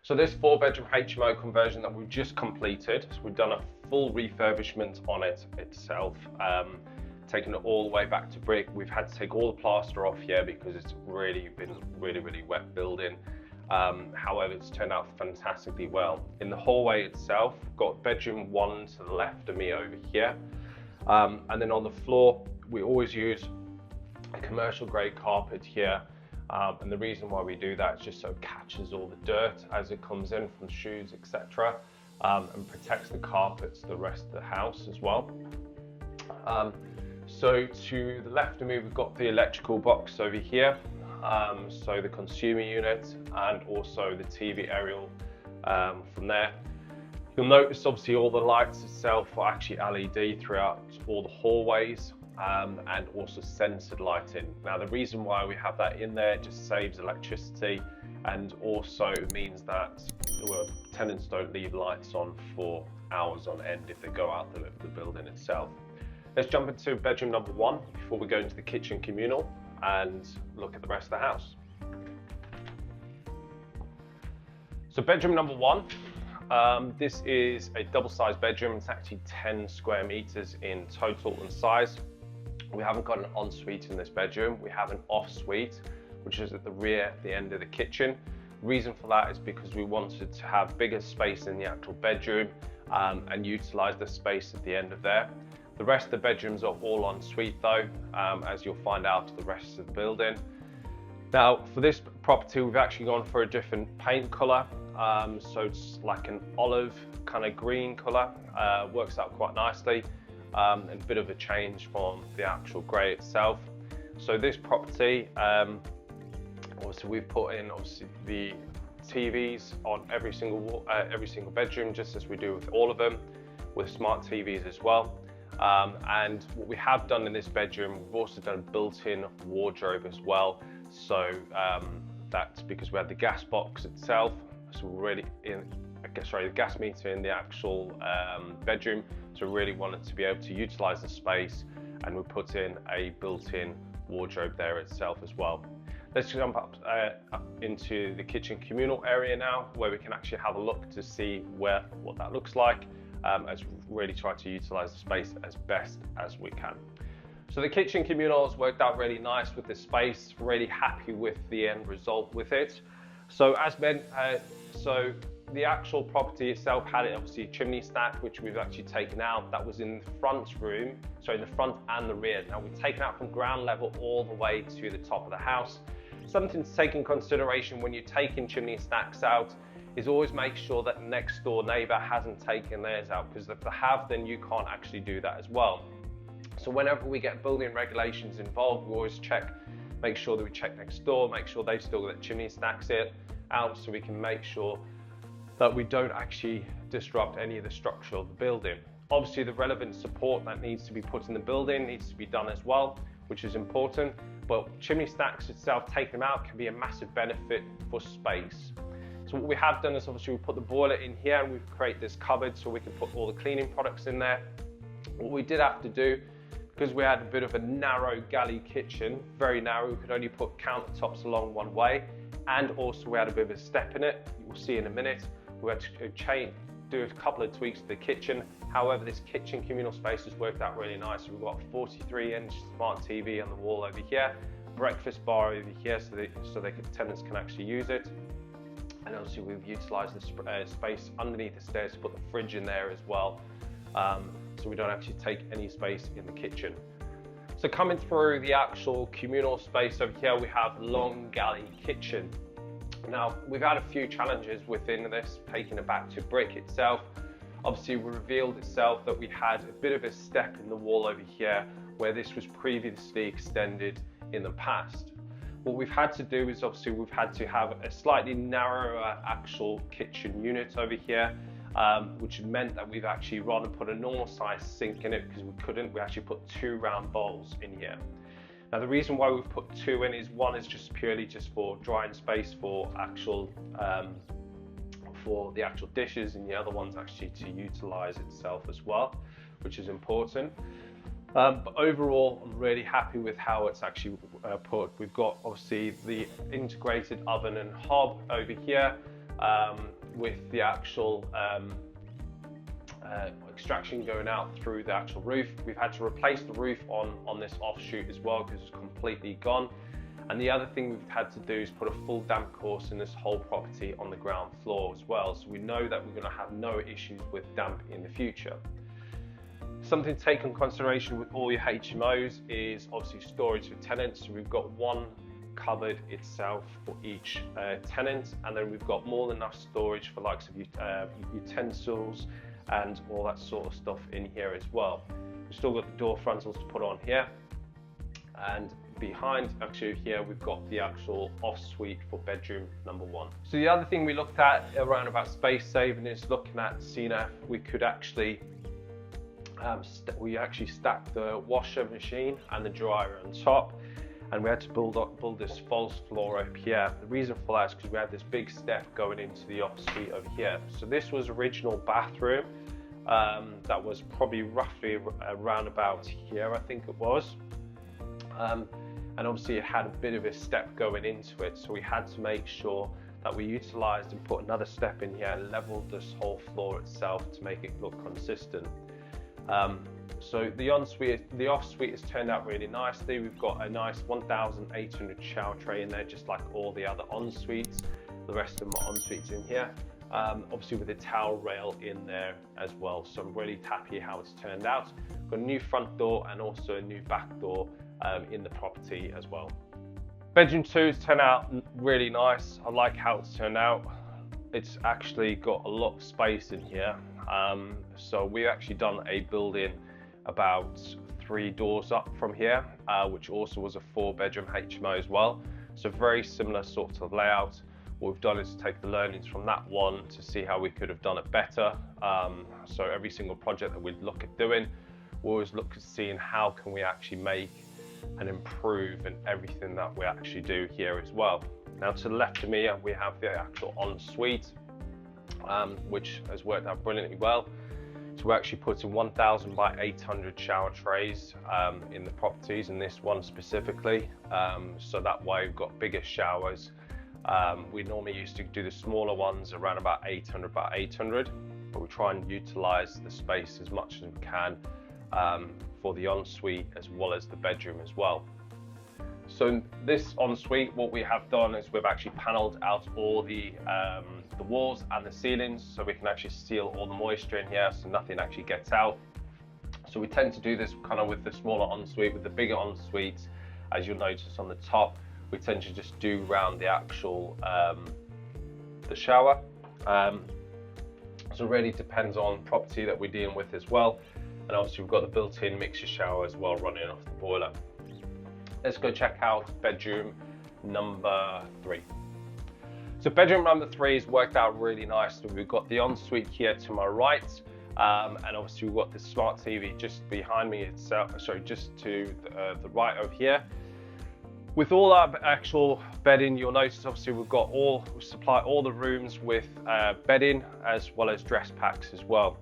So this 4-bedroom HMO conversion that we've just completed, so we've done a full refurbishment on it itself, taken it all the way back to brick. We've had to take all the plaster off here because it's really been really wet building. However, it's turned out fantastically well. In the hallway itself, got bedroom 1 to the left of me over here. And then on the floor, we always use a commercial grade carpet here. And the reason why we do that is just so it catches all the dirt as it comes in from shoes, etc. And protects the carpets, the rest of the house as well. So to the left of me, we've got the electrical box over here. So the consumer unit and also the TV aerial from there. You'll notice obviously all the lights itself are actually LED throughout all the hallways. And also sensored lighting. Now the reason why we have that in there just saves electricity, and also means that tenants don't leave lights on for hours on end if they go out the building itself. Let's jump into bedroom number 1 before we go into the kitchen communal and look at the rest of the house. So bedroom number 1, this is a double-sized bedroom. It's actually 10 square meters in total in size. We haven't got an ensuite in this bedroom. We have an off-suite, which is at the rear, the end of the kitchen. Reason for that is because we wanted to have bigger space in the actual bedroom and utilize the space at the end of there. The rest of the bedrooms are all ensuite though, as you'll find out the rest of the building. Now for this property, we've actually gone for a different paint color. So it's like an olive kind of green color, works out quite nicely. And a bit of a change from the actual grey itself. So this property, obviously we've put in obviously the TVs on every single bedroom, just as we do with all of them, with smart TVs as well. And what we have done in this bedroom, we've also done a built-in wardrobe as well. So that's because we had the gas box itself. So we're really the gas meter in the actual bedroom. So we really wanted to be able to utilize the space, and we put in a built-in wardrobe there itself as well. Let's jump up into the kitchen communal area now, where we can actually have a look to see what that looks like, as we really try to utilize the space as best as we can. So the kitchen communal has worked out really nice with the space, really happy with the end result with it. So as the actual property itself had obviously a chimney stack, which we've actually taken out. That was in the front room, so in the front and the rear. Now we've taken out from ground level all the way to the top of the house. Something to take in consideration when you're taking chimney stacks out is always make sure that next door neighbor hasn't taken theirs out, because if they have, then you can't actually do that as well. So whenever we get building regulations involved, we always make sure that we check next door, make sure they've still got their chimney stacks out, so we can make sure that we don't actually disrupt any of the structure of the building. Obviously the relevant support that needs to be put in the building needs to be done as well, which is important, but chimney stacks itself, taking them out can be a massive benefit for space. So what we have done is obviously we put the boiler in here, and we've created this cupboard so we can put all the cleaning products in there. What we did have to do, because we had a bit of a narrow galley kitchen, very narrow, we could only put countertops along one way, and also we had a bit of a step in it. You'll see in a minute. We had to do a couple of tweaks to the kitchen. However, this kitchen communal space has worked out really nice. We've got a 43-inch smart TV on the wall over here, breakfast bar over here, so tenants can actually use it. And obviously we've utilised the space underneath the stairs to put the fridge in there as well, so we don't actually take any space in the kitchen. So coming through the actual communal space over here, we have long galley kitchen. Now, we've had a few challenges within this, taking it back to brick itself. Obviously, we revealed itself that we had a bit of a step in the wall over here where this was previously extended in the past. What we've had to do is obviously we've had to have a slightly narrower actual kitchen unit over here, which meant that we've actually rather than put a normal size sink in it, because we couldn't, we actually put 2 round bowls in here. Now the reason why we've put 2 in is, one is just purely for drying space for the actual dishes, and the other one's actually to utilize itself as well, which is important. But overall, I'm really happy with how it's actually put. We've got obviously the integrated oven and hob over here, with the actual extraction going out through the actual roof. We've had to replace the roof on this offshoot as well because it's completely gone. And the other thing we've had to do is put a full damp course in this whole property on the ground floor as well. So we know that we're going to have no issues with damp in the future. Something to take into consideration with all your HMOs is obviously storage for tenants. So we've got one cupboard itself for each tenant, and then we've got more than enough storage for likes of utensils and all that sort of stuff in here as well. We've still got the door frontals to put on here, and behind actually here we've got the actual off-suite for bedroom number 1. So the other thing we looked at around about space saving is looking at seeing if we could actually stacked the washer machine and the dryer on top, and we had to build this false floor up here. The reason for that is because we had this big step going into the off-suite over here. So this was original bathroom that was probably roughly around about here, I think it was. And obviously it had a bit of a step going into it, so we had to make sure that we utilized and put another step in here and leveled this whole floor itself to make it look consistent. So the off-suite has turned out really nicely. We've got a nice 1,800 shower tray in there, just like all the other en-suites. The rest of them are en-suites in here. Obviously with a towel rail in there as well. So I'm really happy how it's turned out. Got a new front door and also a new back door in the property as well. Bedroom 2 has turned out really nice. I like how it's turned out. It's actually got a lot of space in here. So we actually done a build-in about 3 doors up from here, which also was a 4-bedroom HMO as well. So very similar sort of layout. What we've done is take the learnings from that one to see how we could have done it better. So every single project that we'd look at doing, we always look at seeing how can we actually make and improve in everything that we actually do here as well. Now to the left of me, we have the actual en-suite, which has worked out brilliantly well. So we're actually putting 1,000 by 800 shower trays in the properties, in this one specifically. So that way we've got bigger showers. We normally used to do the smaller ones around about 800 by 800, but we try and utilize the space as much as we can for the ensuite as well as the bedroom as well. So this ensuite, what we have done is we've actually paneled out all the walls and the ceilings, so we can actually seal all the moisture in here so nothing actually gets out. So we tend to do this kind of with the smaller ensuite. With the bigger ensuites, as you'll notice on the top, we tend to just do around the actual the shower. So it really depends on property that we're dealing with as well. And obviously we've got the built-in mixer shower as well running off the boiler. Let's go check out bedroom number 3. So bedroom number 3 has worked out really nicely. We've got the ensuite here to my right, and obviously we've got the smart TV just behind me itself, sorry, just to the right over here. With all our actual bedding, you'll notice obviously we supply all the rooms with bedding as well as dress packs as well,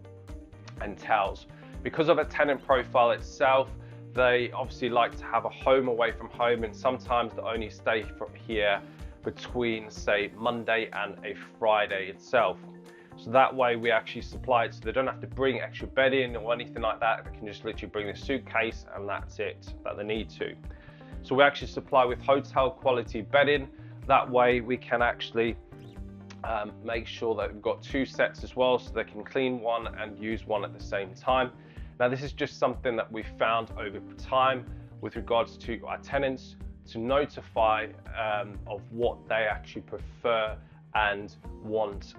and towels. Because of a tenant profile itself, they obviously like to have a home away from home, and sometimes they only stay from here between, say, Monday and a Friday itself. So that way we actually supply it so they don't have to bring extra bedding or anything like that. They can just literally bring a suitcase and that's it that they need to. So we actually supply with hotel quality bedding. That way we can actually make sure that we've got 2 sets as well, so they can clean one and use one at the same time. Now this is just something that we've found over time with regards to our tenants, to notify of what they actually prefer and want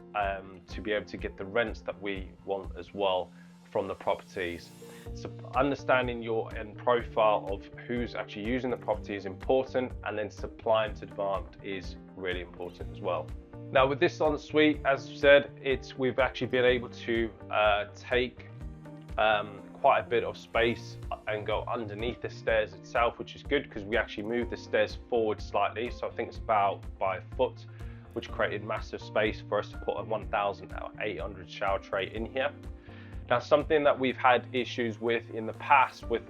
to be able to get the rents that we want as well from the properties. So understanding your end profile of who's actually using the property is important, and then supply and demand is really important as well. Now with this ensuite, as I said, we've actually been able to take quite a bit of space and go underneath the stairs itself, which is good because we actually moved the stairs forward slightly. So I think it's about by a foot, which created massive space for us to put a 1,800 shower tray in here. Now, something that we've had issues with in the past with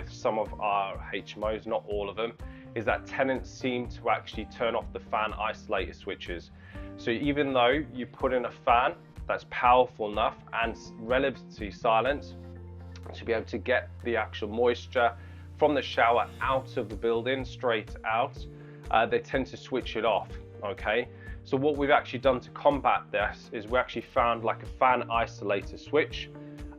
some of our HMOs, not all of them, is that tenants seem to actually turn off the fan isolator switches. So even though you put in a fan that's powerful enough and relatively silent to be able to get the actual moisture from the shower out of the building, straight out, they tend to switch it off, okay? So what we've actually done to combat this is we actually found like a fan isolator switch,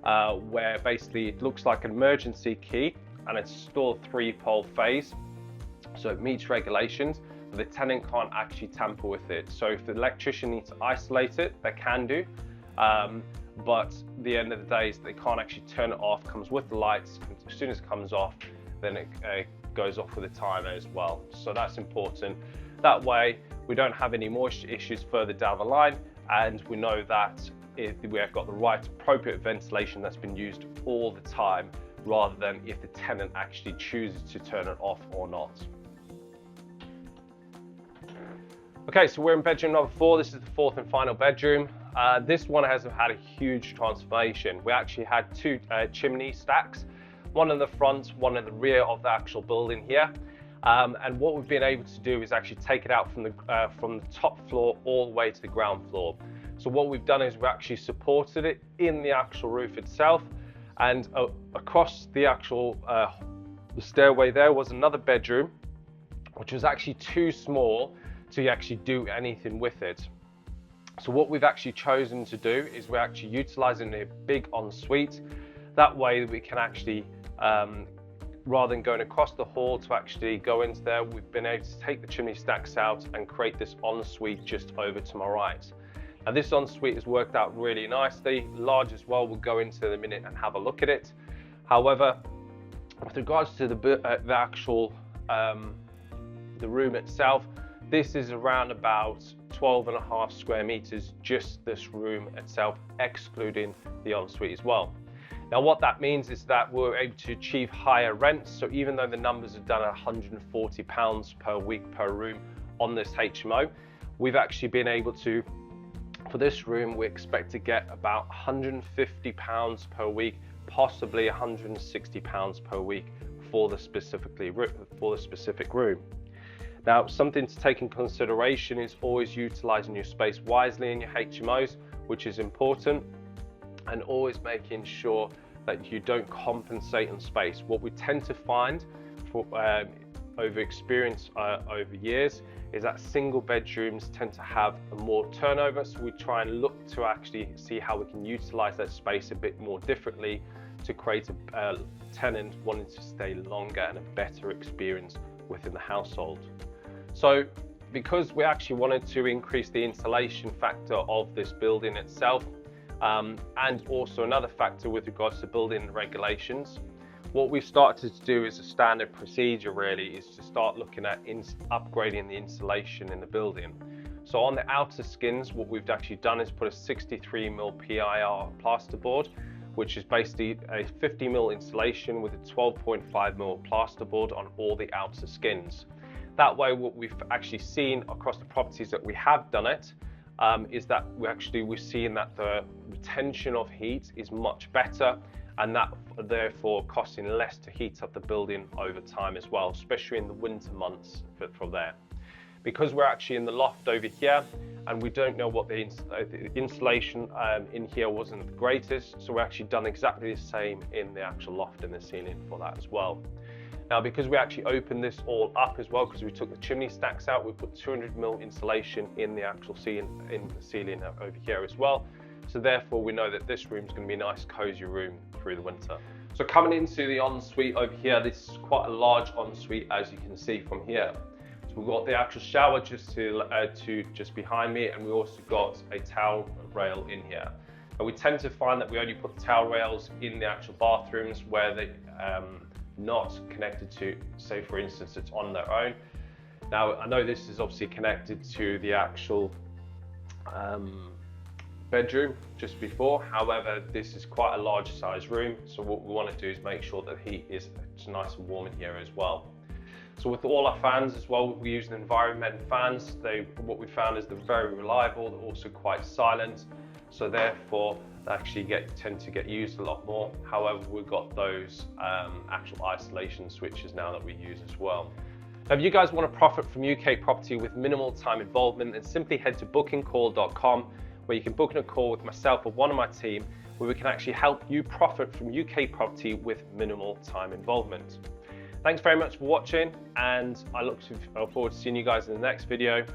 where basically it looks like an emergency key and it's still a 3-pole phase. So it meets regulations, but the tenant can't actually tamper with it. So if the electrician needs to isolate it, they can do. But the end of the day is they can't actually turn it off, comes with the lights. As soon as it comes off, then it goes off with the timer as well. So that's important. That way we don't have any moisture issues further down the line, and we know that we have got the right appropriate ventilation that's been used all the time, rather than if the tenant actually chooses to turn it off or not. Okay, so we're in bedroom number 4. This is the 4th and final bedroom. This one has had a huge transformation. We actually had 2 chimney stacks, one in the front, one in the rear of the actual building here. And what we've been able to do is actually take it out from the top floor all the way to the ground floor. So what we've done is we actually supported it in the actual roof itself, and across the actual the stairway there was another bedroom, which was actually too small to actually do anything with it. So what we've actually chosen to do is we're actually utilizing a big ensuite. That way we can actually, rather than going across the hall to actually go into there, we've been able to take the chimney stacks out and create this ensuite just over to my right. Now this ensuite has worked out really nicely, large as well. We'll go into in a minute and have a look at it. However, with regards to the actual the room itself, this is around about 12.5 square meters, just this room itself, excluding the ensuite as well. Now what that means is that we're able to achieve higher rents. So even though the numbers are done at £140 per week per room on this HMO, we've actually been able to, for this room, we expect to get about £150 per week, possibly £160 per week for the specific room. Now, something to take in consideration is always utilizing your space wisely in your HMOs, which is important, and always making sure that you don't compensate on space. What we tend to find for over experience over years is that single bedrooms tend to have more turnover, so we try and look to actually see how we can utilize that space a bit more differently to create a tenant wanting to stay longer and a better experience within the household. So because we actually wanted to increase the insulation factor of this building itself, and also another factor with regards to building regulations, what we've started to do is a standard procedure really is to start looking at upgrading the insulation in the building. So on the outer skins, what we've actually done is put a 63mm PIR plasterboard, which is basically a 50mm insulation with a 12.5mm plasterboard on all the outer skins. That way, what we've actually seen across the properties that we have done it, is that we're seeing that the retention of heat is much better, and that therefore costing less to heat up the building over time as well, especially in the winter months from there. Because we're actually in the loft over here, and we don't know what the insulation in here wasn't the greatest, so we're actually done exactly the same in the actual loft and the ceiling for that as well. Now, because we actually opened this all up as well, because we took the chimney stacks out, we put 200mm insulation in the actual ceiling, over here as well. So therefore, we know that this room is going to be a nice, cozy room through the winter. So coming into the ensuite over here, this is quite a large ensuite, as you can see from here. So we've got the actual shower just behind me, and we also got a towel rail in here. And we tend to find that we only put the towel rails in the actual bathrooms where they not connected to, say for instance, it's on their own. Now I know this is obviously connected to the actual bedroom just before, however this is quite a large size room, so what we want to do is make sure that heat is nice and warm in here as well. So with all our fans as well, we use the Environment fans. What we found is they're very reliable, they're also quite silent, so therefore they actually tend to get used a lot more. However, we've got those actual isolation switches now that we use as well. Now, if you guys want to profit from UK property with minimal time involvement, then simply head to bookingcall.com, where you can book in a call with myself or one of my team, where we can actually help you profit from UK property with minimal time involvement. Thanks very much for watching, and I look forward to seeing you guys in the next video.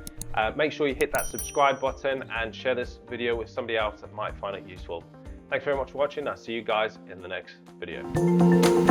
Make sure you hit that subscribe button and share this video with somebody else that might find it useful. Thanks very much for watching. I'll see you guys in the next video.